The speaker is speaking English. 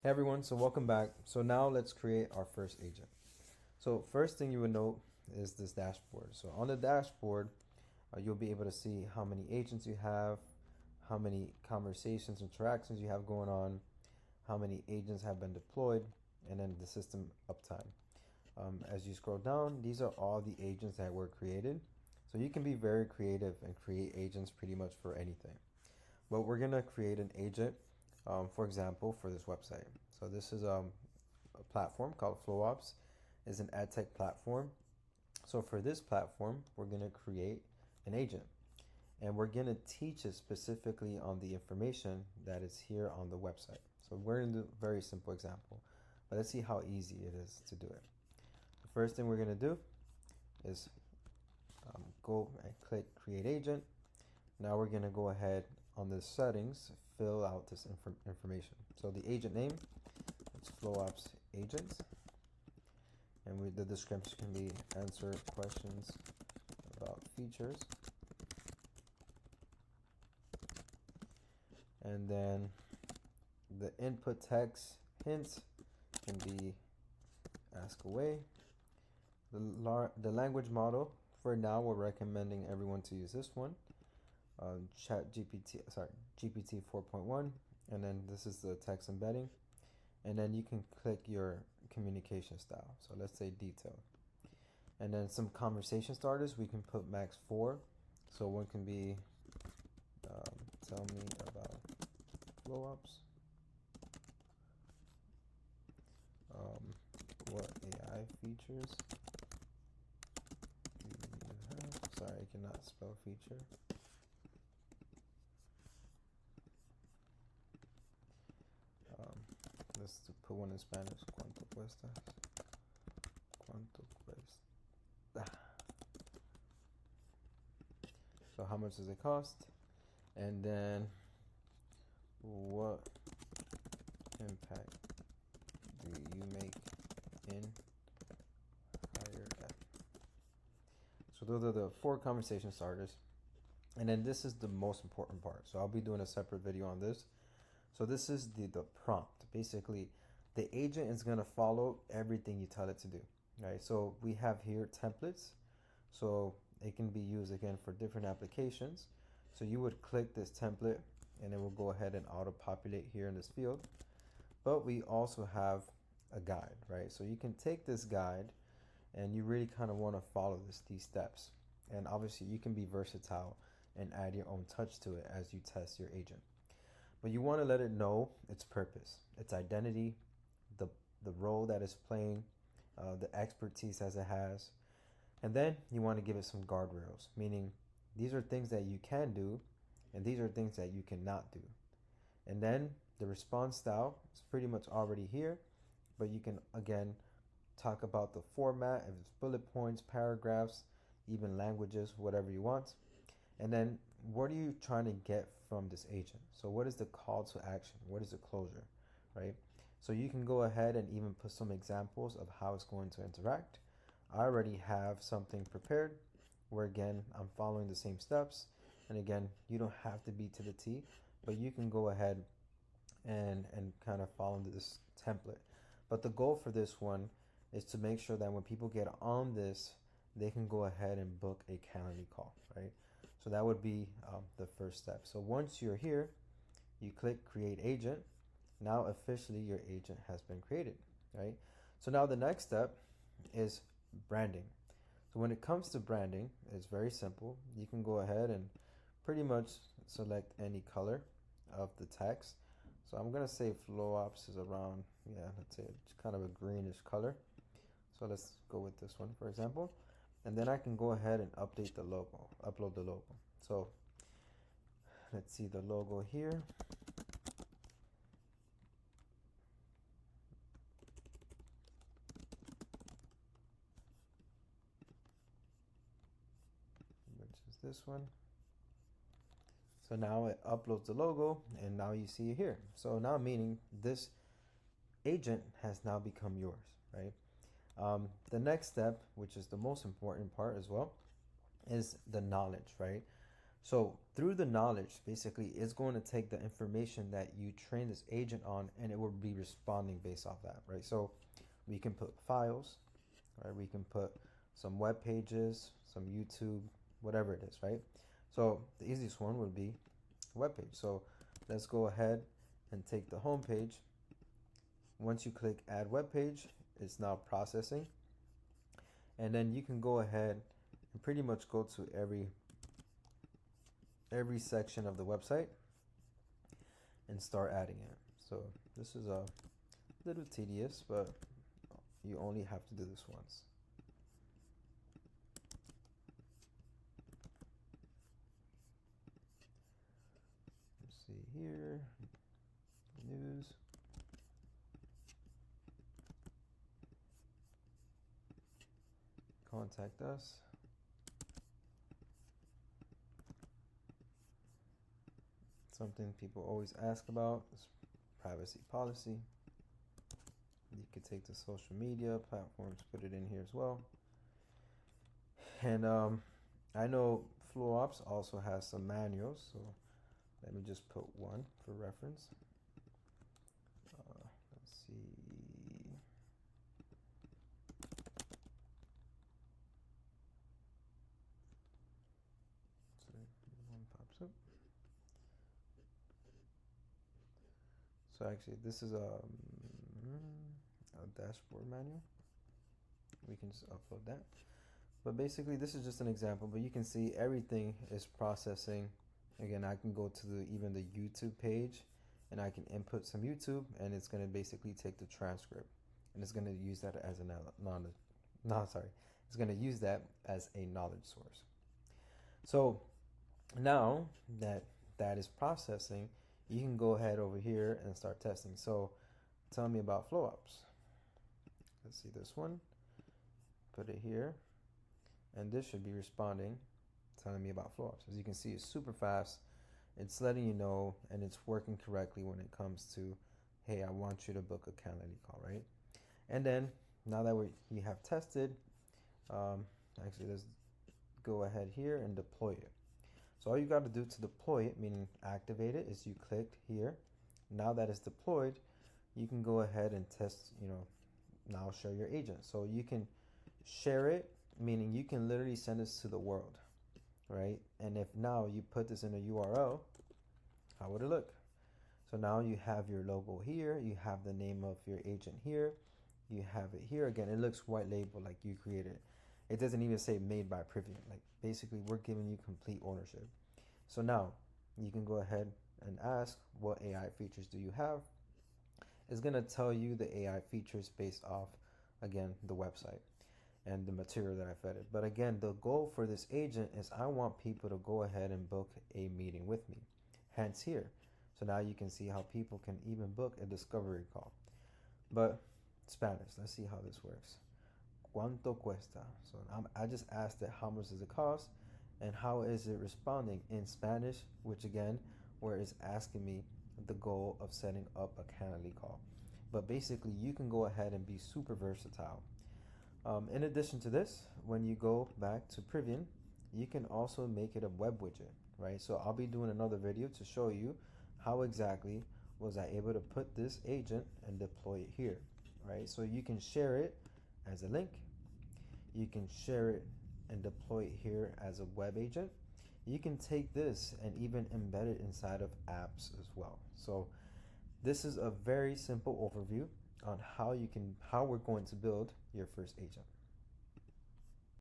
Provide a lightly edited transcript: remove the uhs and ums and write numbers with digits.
Hey everyone, so welcome back. So now let's create our first agent. So first thing you would note is this dashboard. So on the dashboard, you'll be able to see how many agents you have, how many conversations, interactions you have going on, how many agents have been deployed, and then the system uptime. As you scroll down, these are all the agents that were created. So you can be very creative and create agents pretty much for anything. But we're gonna create an agent, for example, for this website. So this is a platform called FlowOps. It's an ad tech platform. So for this platform, we're gonna create an agent, and we're gonna teach it specifically on the information that is here on the website. So we're gonna do a very simple example, but let's see how easy it is to do it. The first thing we're gonna do is go and click Create Agent. Now we're going to go ahead on the settings, fill out this information. So the agent name, it's FlowOps agent. And the description can be answer questions about features. And then the input text hints can be ask away. The language model, for now we're recommending everyone to use this one. GPT 4.1, and then this is the text embedding, and then you can click your communication style. So let's say detailed, and then some conversation starters we can put max 4. So one can be tell me about flow ups, what AI features do you have? Sorry, I cannot spell feature. Let's put one in Spanish. ¿Cuánto cuesta? ¿Cuánto cuesta? So how much does it cost? And then what impact do you make in higher ed? So those are the 4 conversation starters. And then this is the most important part. So I'll be doing a separate video on this. So this is the prompt. Basically, the agent is going to follow everything you tell it to do. Right? So we have here templates. So it can be used again for different applications. So you would click this template and it will go ahead and auto-populate here in this field. But we also have a guide, right? So you can take this guide and you really kind of want to follow these steps. And obviously you can be versatile and add your own touch to it as you test your agent. But you want to let it know its purpose, its identity, the role that it's playing, the expertise as it has. And then you want to give it some guardrails, meaning these are things that you can do and these are things that you cannot do. And then the response style is pretty much already here, but you can again talk about the format, if it's bullet points, paragraphs, even languages, whatever you want. And then what are you trying to get from this agent? So what is the call to action? What is the closure, right? So you can go ahead and even put some examples of how it's going to interact. I already have something prepared where again, I'm following the same steps. And again, you don't have to be to the T, but you can go ahead and kind of follow this template. But the goal for this one is to make sure that when people get on this, they can go ahead and book a Calendly call, right? So that would be the first step. So once you're here, you click create agent. Now officially your agent has been created, right? So now the next step is branding. So when it comes to branding, it's very simple. You can go ahead and pretty much select any color of the text. So I'm gonna say FlowOps is around, yeah, let's say it's kind of a greenish color. So let's go with this one, for example. And then I can go ahead and update the logo, upload the logo. So let's see the logo here. Which is this one. So now it uploads the logo and now you see it here. So now meaning this agent has now become yours, right? The next step, which is the most important part as well, is the knowledge, right? So through the knowledge, basically, it's going to take the information that you train this agent on, and it will be responding based off that, right? So we can put files, right? We can put some web pages, some YouTube, whatever it is, right? So the easiest one would be a web page. So let's go ahead and take the home page. Once you click add web page, it's now processing. And then you can go ahead and pretty much go to every section of the website and start adding it. So this is a little tedious, but you only have to do this once. Let's see here, news. Contact us. Something people always ask about is privacy policy. You could take the social media platforms, put it in here as well. And I know FlowOps also has some manuals, so let me just put one for reference. Let's see. So one pops up. So actually, this is a dashboard manual. We can just upload that. But basically, this is just an example. But you can see everything is processing. Again, I can go to even the YouTube page, and I can input some YouTube, and it's going to basically take the transcript, and it's going to use that as it's going to use that as a knowledge source. So now that that is processing, you can go ahead over here and start testing. So tell me about FlowOps. Let's see this one. Put it here, and this should be responding, telling me about FlowOps. As you can see, it's super fast. It's letting you know, and it's working correctly when it comes to, hey, I want you to book a Calendly call, right? And then now that we have tested, actually let's go ahead here and deploy it. So all you got to do to deploy it, meaning activate it, is you click here. Now that it's deployed, you can go ahead and test, now share your agent. So you can share it, meaning you can literally send this to the world, right? And if now you put this in a URL, how would it look? So now you have your logo here, you have the name of your agent here, you have it here. Again, it looks white label like you created it. It doesn't even say made by Privion. Like basically we're giving you complete ownership. So now you can go ahead and ask, what AI features do you have? It's gonna tell you the AI features based off, again, the website and the material that I fed it. But again, the goal for this agent is I want people to go ahead and book a meeting with me. Hence here. So now you can see how people can even book a discovery call. But Spanish, let's see how this works. ¿Cuánto cuesta? So I just asked it how much does it cost and how is it responding in Spanish, which again, where it's asking me the goal of setting up a Calendly call. But basically, you can go ahead and be super versatile. In addition to this, when you go back to Privion, you can also make it a web widget, right? So I'll be doing another video to show you how exactly was I able to put this agent and deploy it here, right? So you can share it as a link. You can share it and deploy it here as a web agent. You can take this and even embed it inside of apps as well. So this is a very simple overview on how we're going to build your first agent.